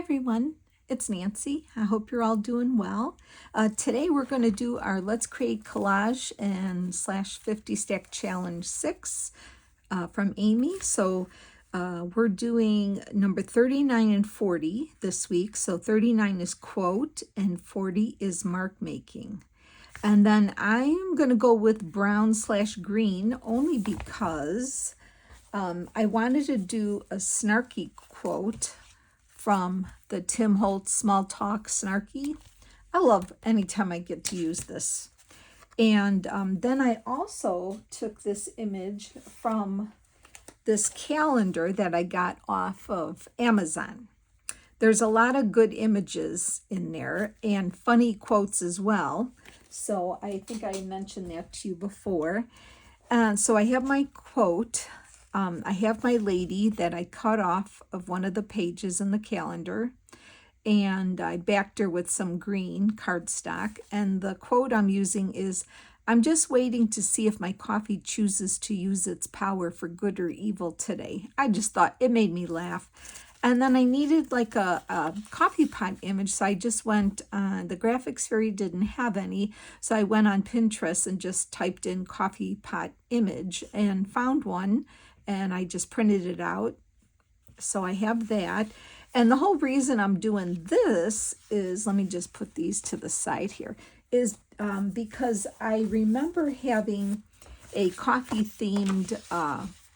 everyone, it's Nancy. I hope you're all doing well. Today we're going to do our Let's Create Collage and / 50 Stack Challenge 6 from Amy. So we're doing number 39 and 40 this week. So 39 is quote and 40 is mark making. And then I'm going to go with brown / green only because I wanted to do a snarky quote from the Tim Holtz Small Talk Snarky. I love anytime I get to use this. And then I also took this image from this calendar that I got off of Amazon. There's a lot of good images in there and funny quotes as well. So I think I mentioned that to you before. And so I have my quote. I have my lady that I cut off of one of the pages in the calendar, and I backed her with some green cardstock. And the quote I'm using is, "I'm just waiting to see if my coffee chooses to use its power for good or evil today." I just thought it made me laugh. And then I needed like a coffee pot image, so I just went, the graphics fairy didn't have any, so I went on Pinterest and just typed in coffee pot image and found one, and I just printed it out. So I have that. And the whole reason I'm doing this is, let me just put these to the side here, is because I remember having a coffee themed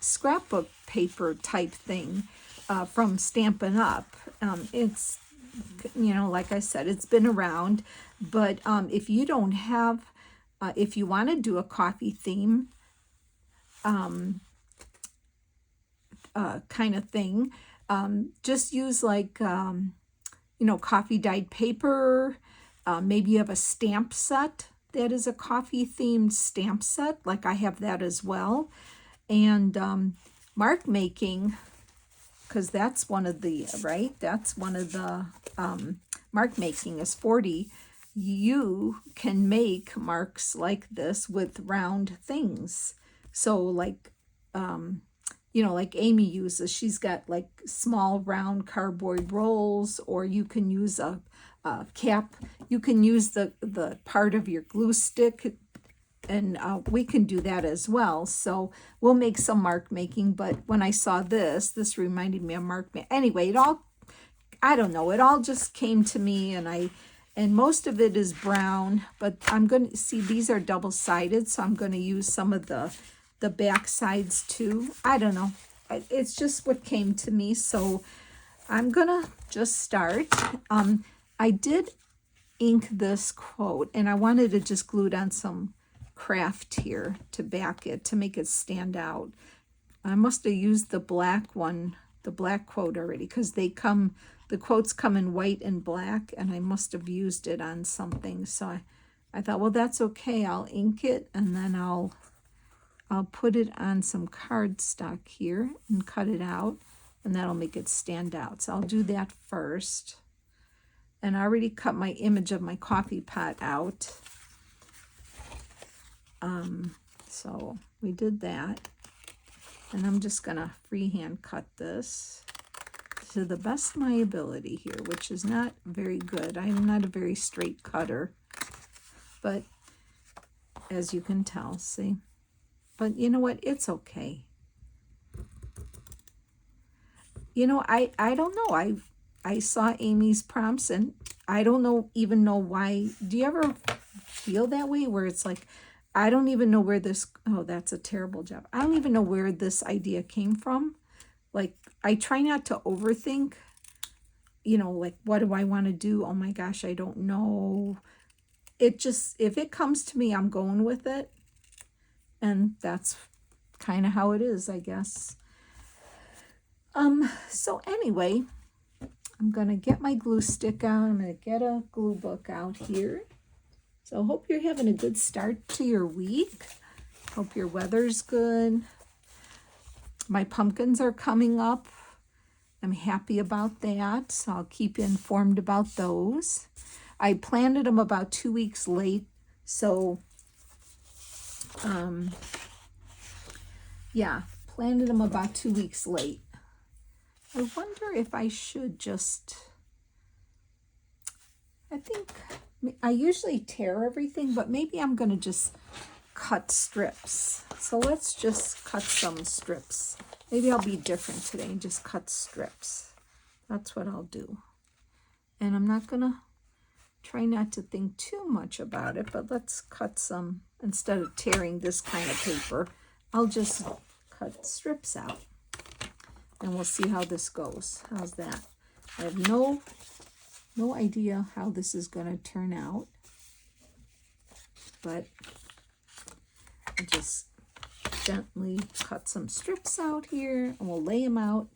scrapbook paper type thing from Stampin' Up. It's, like I said, it's been around, but if you don't have, if you want to do a coffee theme kind of thing, just use like, coffee dyed paper. Maybe you have a stamp set that is a coffee themed stamp set, like I have that as well. And mark making, because that's one of the, right? That's one of the, mark making is 40. You can make marks like this with round things. So like, like Amy uses, she's got like small round cardboard rolls, or you can use a cap. You can use the part of your glue stick, and we can do that as well. So we'll make some mark making, but when I saw this reminded me of mark making. Anyway, I don't know, it all just came to me, and most of it is brown, but I'm going to see, these are double-sided, so I'm going to use some of the back sides too. I don't know. It's just what came to me, so I'm going to just start. I did ink this quote, and I wanted to just glue it on some craft here to back it, to make it stand out. I must have used the black one, the black quote already, because the quotes come in white and black, and I must have used it on something. So I thought, well, that's okay. I'll ink it, and then I'll put it on some cardstock here and cut it out, and that'll make it stand out. So I'll do that first. And I already cut my image of my coffee pot out. So we did that. And I'm just gonna freehand cut this to the best of my ability here, which is not very good. I'm not a very straight cutter, but as you can tell, see? But you know what? It's okay. I don't know. I saw Amy's prompts, and I don't even know why. Do you ever feel that way, where it's like, I don't even know where this, oh, that's a terrible job. I don't even know where this idea came from. Like, I try not to overthink, like, what do I want to do? Oh my gosh, I don't know. It just, if it comes to me, I'm going with it. And that's kind of how it is, I guess. So anyway, I'm going to get my glue stick out. I'm going to get a glue book out here. So hope you're having a good start to your week. Hope your weather's good. My pumpkins are coming up. I'm happy about that, so I'll keep you informed about those. I planted them about 2 weeks late, so planted them about 2 weeks late. I wonder if I should just I think I usually tear everything, but maybe I'm going to just cut strips. So let's just cut some strips. Maybe I'll be different today and just cut strips. That's what I'll do. And I'm not going to try not to think too much about it, but let's cut some. Instead of tearing this kind of paper, I'll just cut strips out. And we'll see how this goes. How's that? I have no idea how this is going to turn out. But I'll just gently cut some strips out here, and we'll lay them out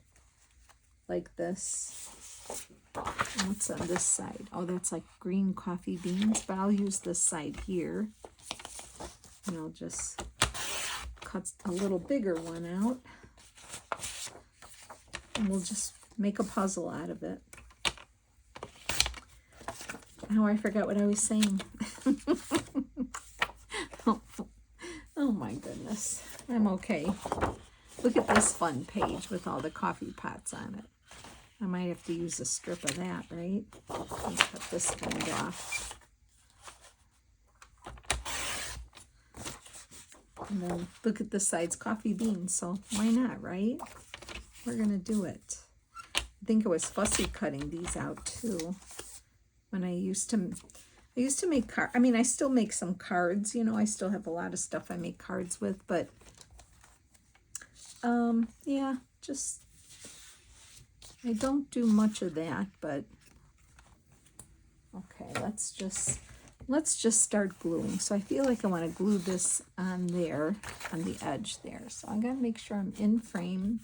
like this. And what's on this side? Oh, that's like green coffee beans, but I'll use this side here. And I'll just cut a little bigger one out. And we'll just make a puzzle out of it. Oh, I forgot what I was saying. Oh my goodness. I'm okay. Look at this fun page with all the coffee pots on it. I might have to use a strip of that, right? Let's cut this end off. And then look at this side's coffee beans, so why not, right? We're gonna do it. I think it was fussy cutting these out too. When I used to make cards. I mean, I still make some cards, you know, I still have a lot of stuff I make cards with, but yeah, just I don't do much of that, but okay, let's just start gluing. So I feel like I want to glue this on there, on the edge there. So I'm going to make sure I'm in frame.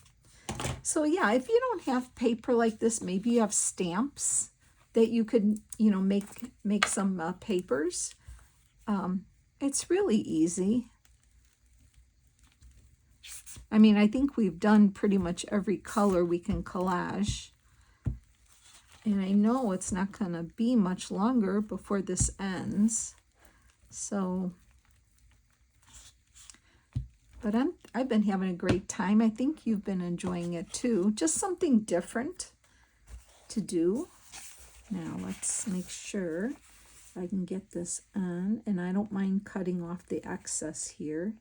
So yeah, if you don't have paper like this, maybe you have stamps that you could, you know, make some papers. It's really easy. I mean, I think we've done pretty much every color we can collage. And I know it's not going to be much longer before this ends. So, but I've been having a great time. I think you've been enjoying it too. Just something different to do. Now let's make sure I can get this on, and I don't mind cutting off the excess here.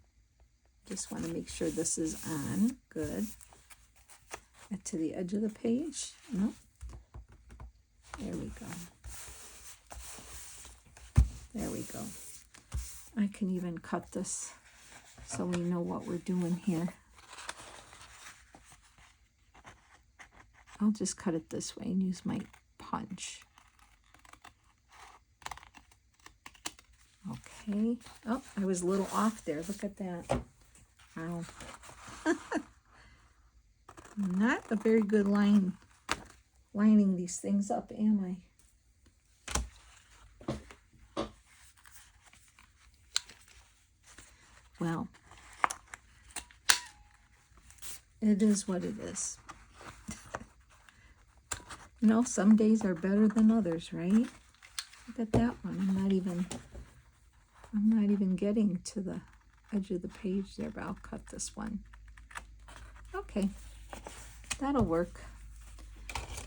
Just want to make sure this is on. Good. Get to the edge of the page. Nope. There we go. There we go. I can even cut this so we know what we're doing here. I'll just cut it this way and use my punch. Okay. Oh, I was a little off there. Look at that. Wow. Not a very good lining these things up, am I? Well, it is what it is. You know, some days are better than others, right? Look at that one. I'm not even getting to the edge of the page there, but I'll cut this one. Okay, that'll work.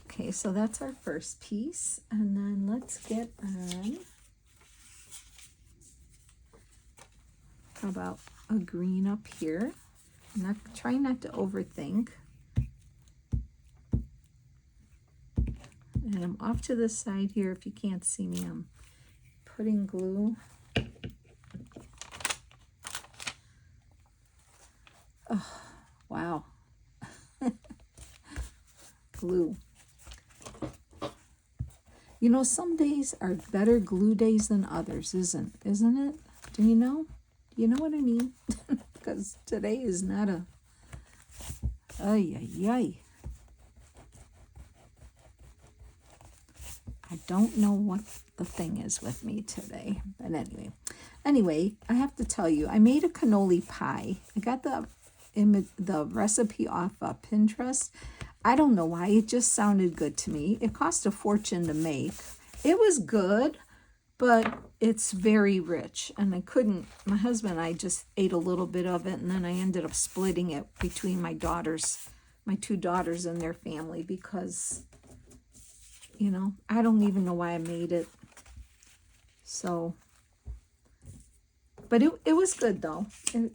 Okay, so that's our first piece, and then let's get on, how about a green up here? Try not to overthink. And I'm off to the side here. If you can't see me, I'm putting glue. Oh, wow. Glue. You know, some days are better glue days than others, isn't it? Do you know? Do you know what I mean? Because today is not a... Ay, ay, ay. I don't know what the thing is with me today. But anyway, I have to tell you, I made a cannoli pie. I got the recipe off Pinterest. I don't know why, it just sounded good to me. It cost a fortune to make. It was good, but it's very rich. And my husband and I just ate a little bit of it, and then I ended up splitting it between my two daughters and their family, because, you know, I don't even know why I made it. So, but it was good though. And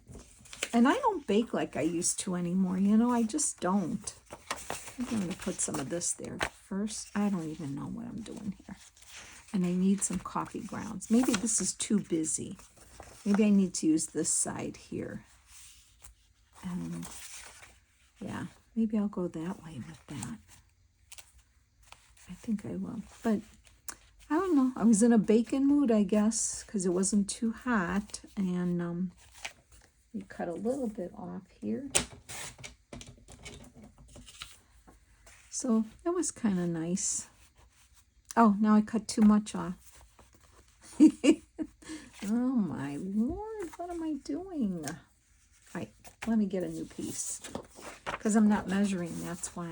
I don't bake like I used to anymore, you know, I just don't. I'm going to put some of this there first. I don't even know what I'm doing here. And I need some coffee grounds. Maybe this is too busy. Maybe I need to use this side here. And yeah, maybe I'll go that way with that. I think I will. But I don't know. I was in a baking mood, I guess, because it wasn't too hot. And we cut a little bit off here. So that was kind of nice. Oh, now I cut too much off. Oh my Lord, what am I doing? All right, let me get a new piece. Because I'm not measuring, that's why.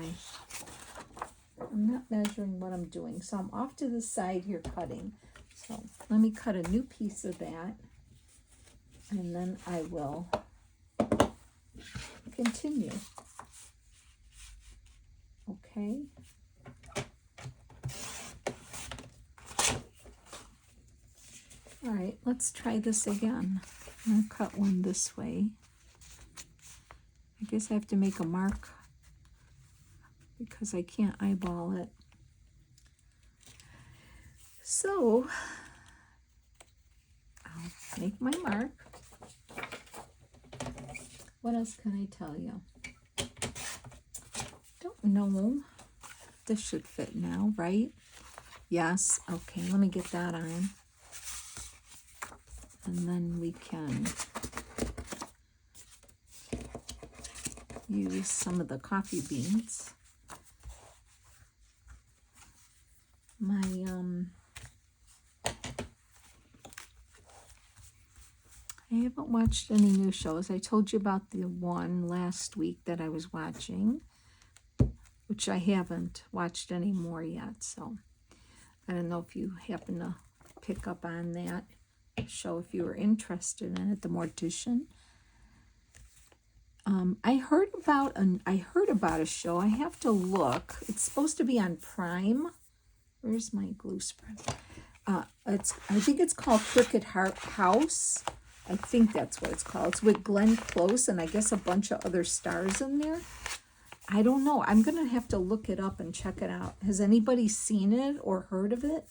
I'm not measuring what I'm doing. So I'm off to the side here cutting. So let me cut a new piece of that. And then I will continue. Okay. All right, let's try this again. I'm going to cut one this way. I guess I have to make a mark because I can't eyeball it. So I'll make my mark. What else can I tell you? Don't know. This should fit now, right? Yes. Okay, let me get that on. And then we can use some of the coffee beans. I haven't watched any new shows. I told you about the one last week that I was watching, which I haven't watched any more yet. So I don't know if you happen to pick up on that show if you were interested in it, The Mortician. I heard about a show. I have to look. It's supposed to be on Prime. Where's my glue spread? I think it's called Cricket House. I think that's what it's called. It's with Glenn Close and I guess a bunch of other stars in there. I don't know. I'm going to have to look it up and check it out. Has anybody seen it or heard of it?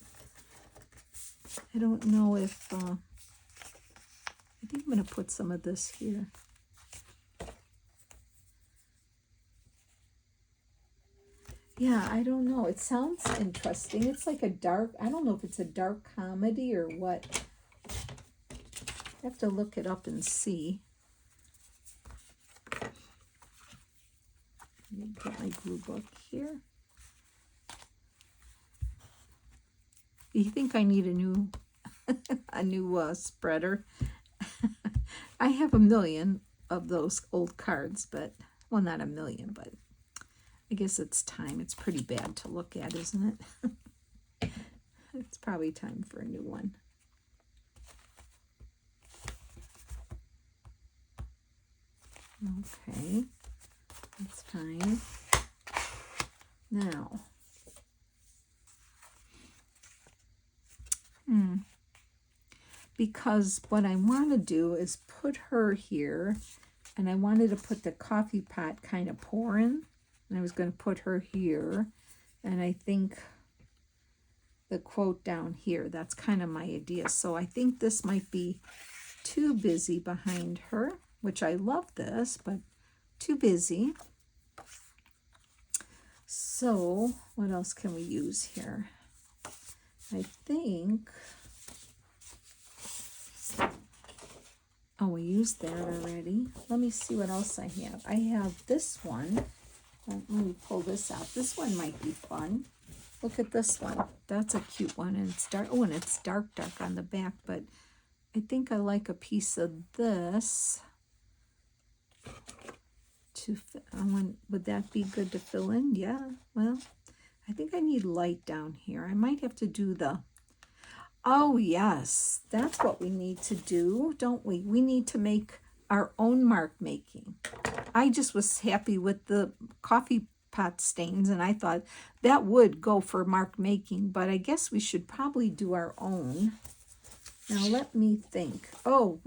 I don't know if... I think I'm going to put some of this here. Yeah, I don't know. It sounds interesting. It's like a dark... I don't know if it's a dark comedy or what. I have to look it up and see. Let me get my glue book here. You think I need a new spreader? I have a million of those old cards, but, well, not a million, but I guess it's time. It's pretty bad to look at, isn't it? It's probably time for a new one. Okay, that's fine. Now, because what I want to do is put her here, and I wanted to put the coffee pot kind of pouring, and I was going to put her here, and I think the quote down here, that's kind of my idea. So I think this might be too busy behind her, which I love this, but too busy. So what else can we use here? I think, oh, we used that already. Let me see what else I have. I have this one. Let me pull this out. This one might be fun. Look at this one. That's a cute one, and it's dark. Oh, and it's dark on the back, but I think I like a piece of this. Would that be good to fill in? Yeah, well, I think I need light down here. I might have to do the, oh yes, that's what we need to do, don't we? We need to make our own mark making. I just was happy with the coffee pot stains, and I thought that would go for mark making, but I guess we should probably do our own. Now let me think. Oh,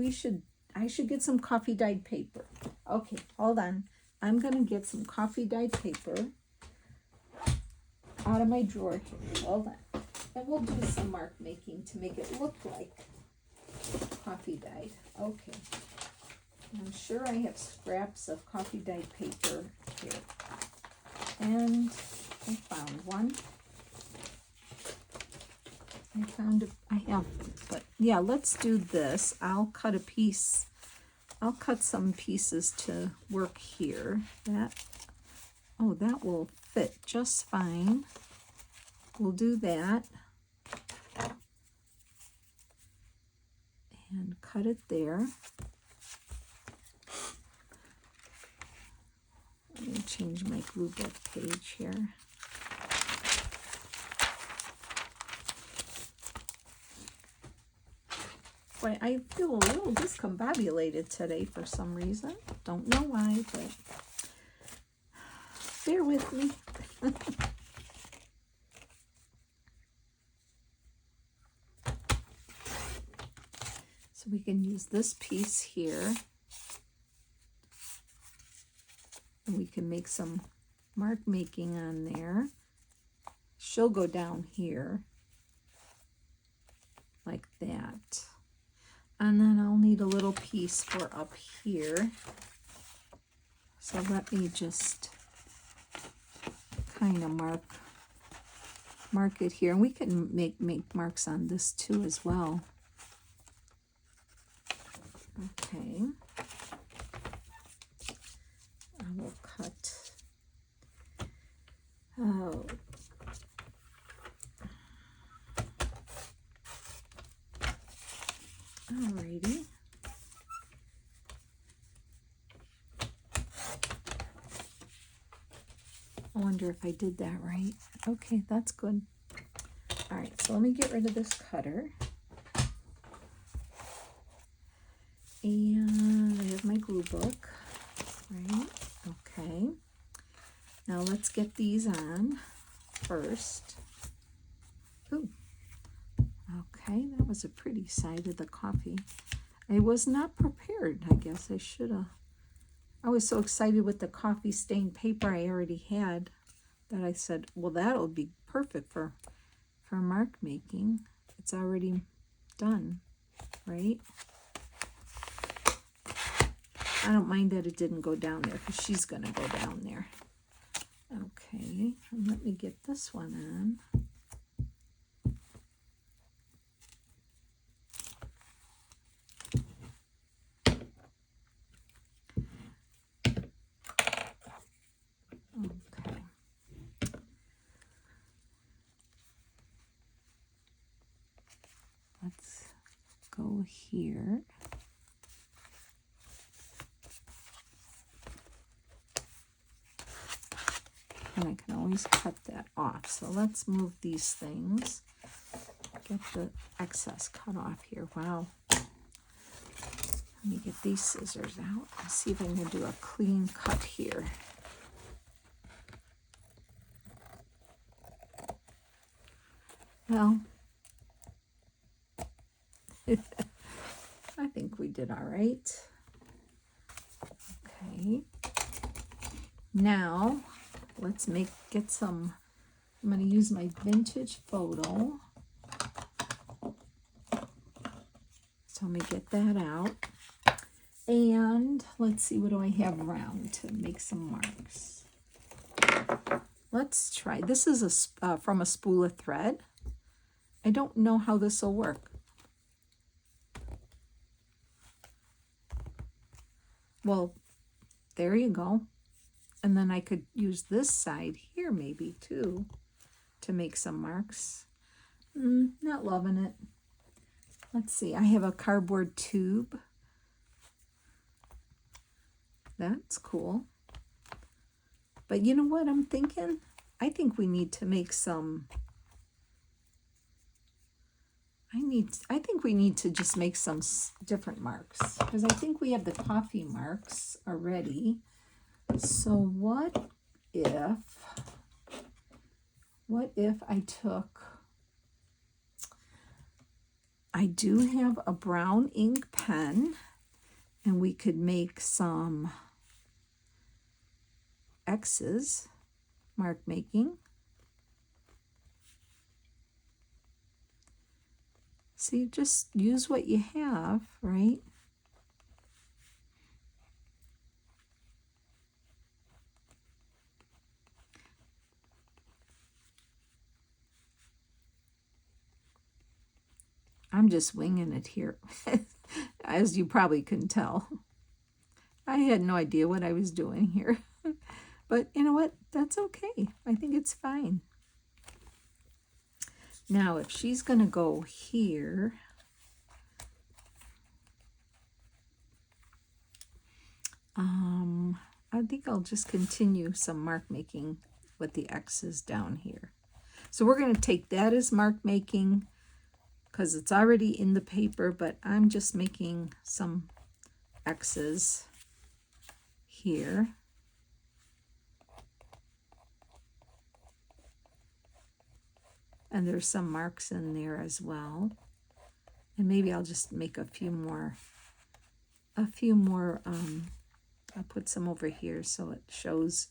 I should get some coffee dyed paper. Okay, hold on. I'm gonna get some coffee dyed paper out of my drawer here. Hold on. And we'll do some mark making to make it look like coffee dyed. Okay. I'm sure I have scraps of coffee dyed paper here. And I found one. I have, but yeah, let's do this. I'll cut some pieces to work here. That will fit just fine. We'll do that. And cut it there. Let me change my glue book page here. Boy, I feel a little discombobulated today for some reason. Don't know why, but bear with me. So we can use this piece here. And we can make some mark making on there. She'll go down here like that. And then I'll need a little piece for up here. So let me just kind of mark it here. And we can make marks on this too as well. Okay. I will cut. Oh. Alrighty. I wonder if I did that right. Okay, that's good. All right, so let me get rid of this cutter. And I have my glue book, right? Okay. Now let's get these on first. Ooh. Okay, that was a pretty side of the coffee. I was not prepared, I guess I should have. I was so excited with the coffee stained paper I already had that I said, well, that'll be perfect for mark making. It's already done, right? I don't mind that it didn't go down there because she's going to go down there. Okay, and let me get this one on. Okay. Let's go here. And I can always cut that off. So let's move these things. Get the excess cut off here. Wow. Let me get these scissors out and see if I can do a clean cut here. Well, I think we did all right. Okay. Now, let's get some, I'm going to use my vintage photo. So let me get that out. And let's see, what do I have around to make some marks? Let's try, this is from a spool of thread. I don't know how this will work. Well, there you go. And then I could use this side here maybe too to make some marks. Not loving it. Let's see, I have a cardboard tube. That's cool. But you know what I'm thinking? I think we need to make some, I think we need to just make some different marks because I think we have the coffee marks already. So what if I took, I do have a brown ink pen, and we could make some X's, mark making. See, just use what you have, right? I'm just winging it here, as you probably can tell. I had no idea what I was doing here. But you know what? That's okay. I think it's fine. Now, if she's going to go here, I think I'll just continue some mark making with the X's down here. So we're going to take that as mark making because it's already in the paper, but I'm just making some X's here. And there's some marks in there as well. And maybe I'll just make a few more, I'll put some over here so it shows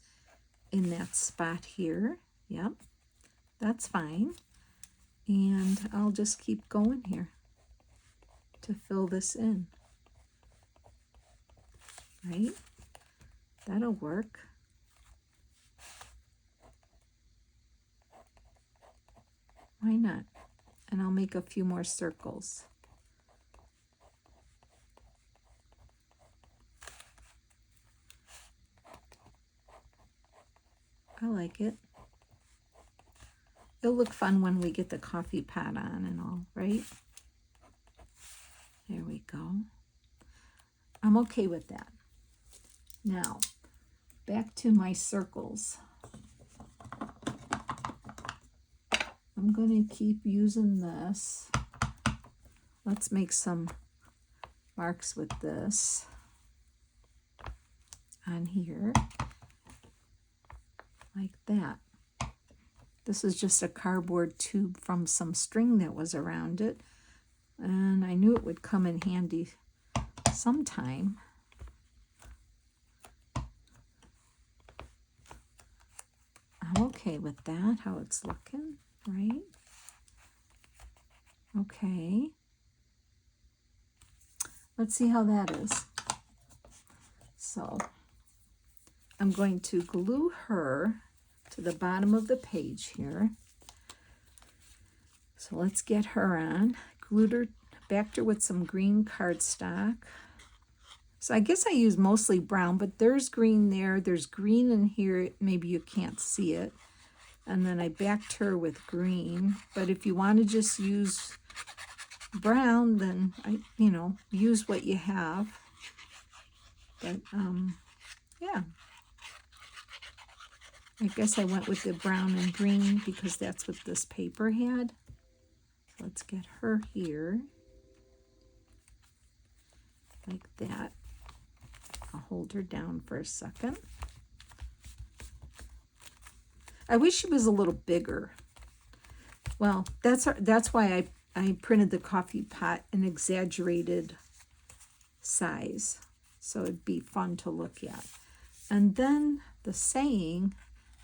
in that spot here. Yep, that's fine. And I'll just keep going here to fill this in. Right? That'll work. Why not? And I'll make a few more circles. I like it. It'll look fun when we get the coffee pot on and all, right? There we go. I'm okay with that. Now, back to my circles. I'm going to keep using this. Let's make some marks with this on here, like that. This is just a cardboard tube from some string that was around it, and I knew it would come in handy sometime. I'm okay with that, how it's looking, right? Okay. Let's see how that is. So I'm going to glue her to the bottom of the page here. So let's get her on. Glued her, backed her with some green cardstock. So I guess I use mostly brown, but there's green there. There's green in here. Maybe you can't see it. And then I backed her with green. But if you want to just use brown, then use what you have. But yeah. I guess I went with the brown and green because that's what this paper had. So let's get her here. Like that. I'll hold her down for a second. I wish she was a little bigger. Well, that's why I printed the coffee pot an exaggerated size. So it'd be fun to look at. And then the saying,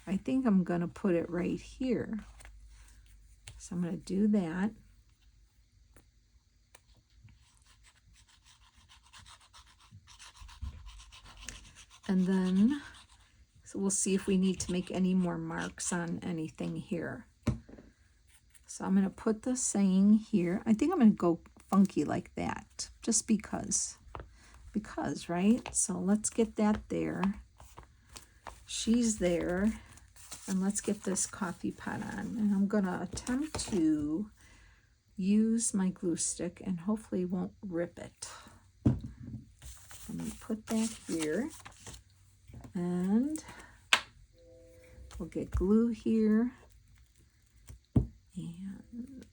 I think I'm going to put it right here. So I'm going to do that. And then, so we'll see if we need to make any more marks on anything here. So I'm going to put the saying here. I think I'm going to go funky like that, just because, right? So let's get that there. She's there. And let's get this coffee pot on. And I'm going to attempt to use my glue stick and hopefully won't rip it. Let me put that here. And we'll get glue here. And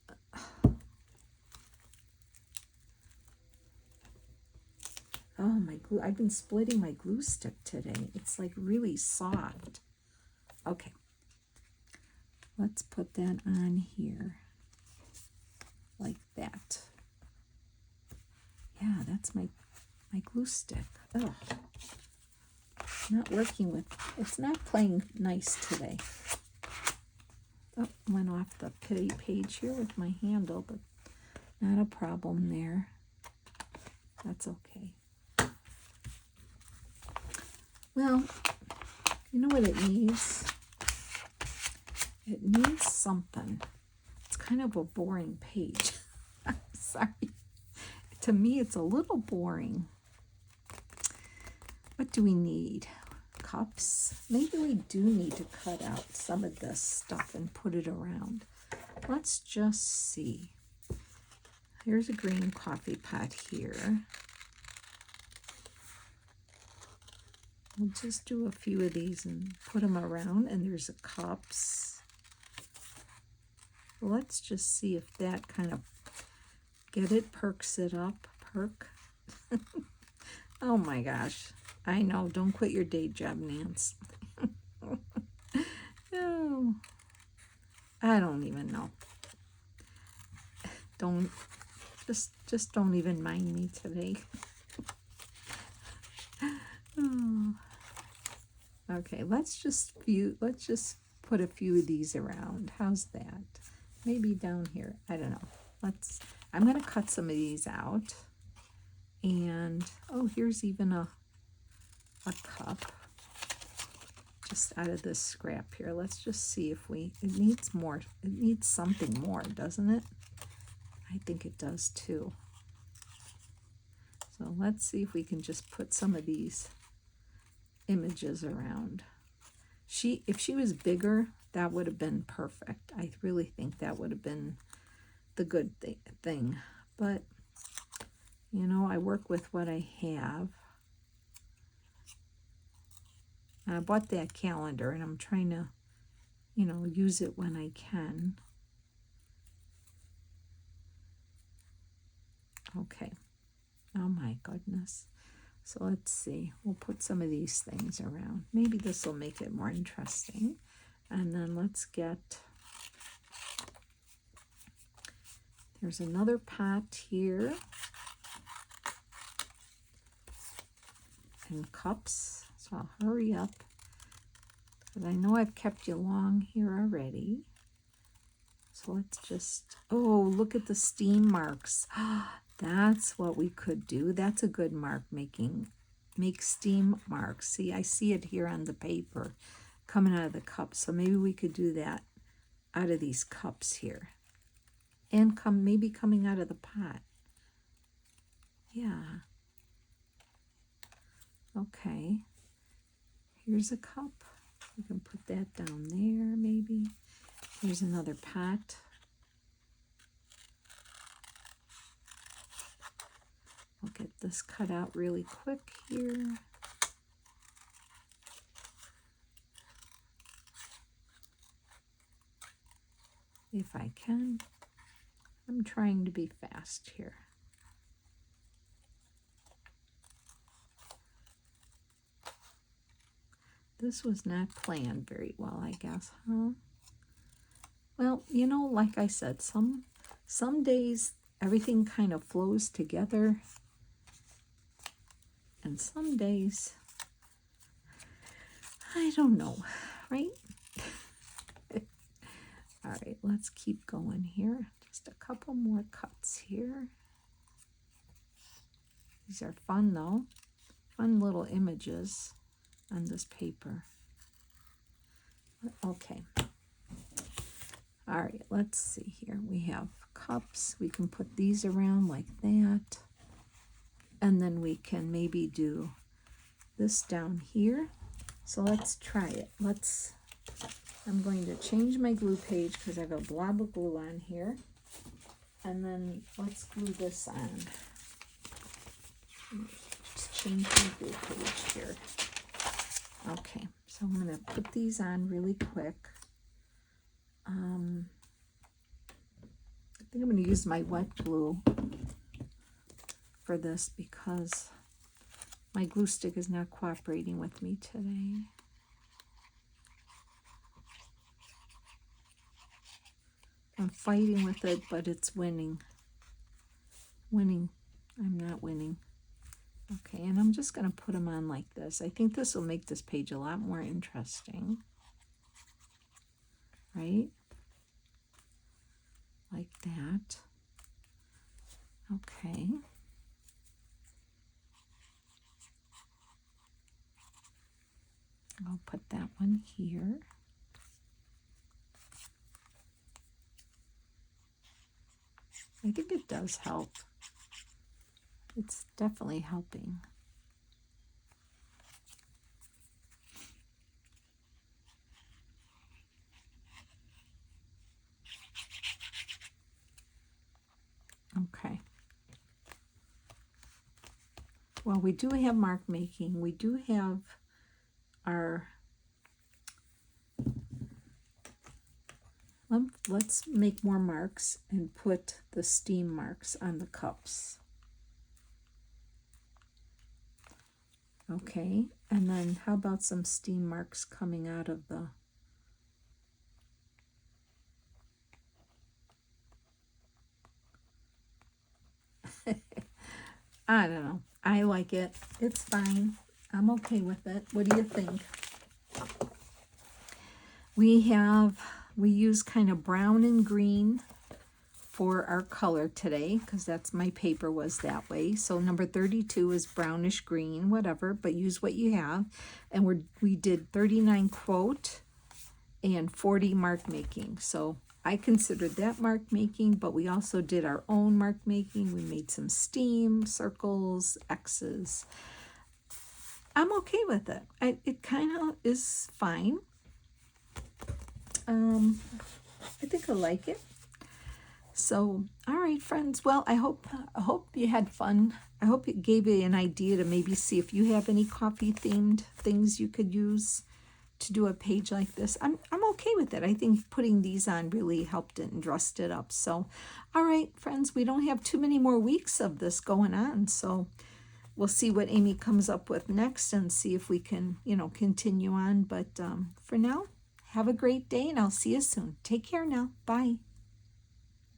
oh, my glue. I've been splitting my glue stick today. It's like really soft. Okay. Let's put that on here. Like that. glue stick. Oh, not working with, it's not playing nice today. Oh, went off the page here with my handle, but not a problem there. That's okay. Well, you know what it needs? It needs something. It's kind of a boring page. I'm sorry. To me, it's a little boring. What do we need? Cups? Maybe we do need to cut out some of this stuff and put it around. Let's just see. Here's a green coffee pot here. We'll just do a few of these and put them around, and there's the cups. Let's just see if that kind of, get it, perks it up, perk. Oh my gosh, I know, don't quit your day job, Nance. No, I don't even know. Don't, just don't even mind me today. Oh. Okay, let's just put a few of these around. How's that? Maybe down here. I don't know. I'm going to cut some of these out. And, oh, here's even a cup. Just out of this scrap here. Let's just see if it needs more. It needs something more, doesn't it? I think it does too. So let's see if we can just put some of these images around. If she was bigger, that would have been perfect. I really think that would have been the good thing. But, you know, I work with what I have. I bought that calendar, and I'm trying to, you know, use it when I can. Okay. Oh my goodness. So let's see. We'll put some of these things around. Maybe this will make it more interesting. And then let's get, there's another pot here. And cups. So I'll hurry up, because I know I've kept you long here already. So let's just, oh, look at the steam marks. That's what we could do. That's a good mark, make steam marks. See, I see it here on the paper coming out of the cup. So maybe we could do that out of these cups here. And maybe coming out of the pot. Yeah. Okay. Here's a cup. We can put that down there, maybe. Here's another pot. I'll get this cut out really quick here. If I can. I'm trying to be fast here. This was not planned very well, I guess, huh? Well, you know, like I said, some days everything kind of flows together. And some days, I don't know, right? All right, let's keep going here. Just a couple more cuts here. These are fun, though. Fun little images on this paper. Okay. All right, let's see here. We have cups. We can put these around like that. And then we can maybe do this down here. So let's try it. I'm going to change my glue page because I have a blob of glue on here. And then let's glue this on. Just change my glue page here. Okay, so I'm going to put these on really quick. I think I'm going to use my wet glue for this because my glue stick is not cooperating with me today. I'm fighting with it, but it's winning. I'm not winning. Okay, and I'm just going to put them on like this. I think this will make this page a lot more interesting, right? Like that. Okay. I'll put that one here. I think it does help. It's definitely helping. Okay. Well, we do have mark making. We do have our, let's make more marks and put the steam marks on the cups. Okay, and then how about some steam marks coming out of the, I don't know. I like it. It's fine. I'm okay with it. What do you think? We use kind of brown and green for our color today, because that's my paper was that way. So number 32 is brownish green, whatever, but use what you have. And we did 39 quote and 40 mark making. So I considered that mark making, but we also did our own mark making. We made some steam, circles, X's. I'm okay with it. It kind of is fine. I think I like it. So, all right, friends. Well, I hope you had fun. I hope it gave you an idea to maybe see if you have any coffee themed things you could use to do a page like this. I'm okay with it. I think putting these on really helped it and dressed it up. So, all right, friends, we don't have too many more weeks of this going on. So we'll see what Amy comes up with next and see if we can, continue on. But for now, have a great day and I'll see you soon. Take care now. Bye.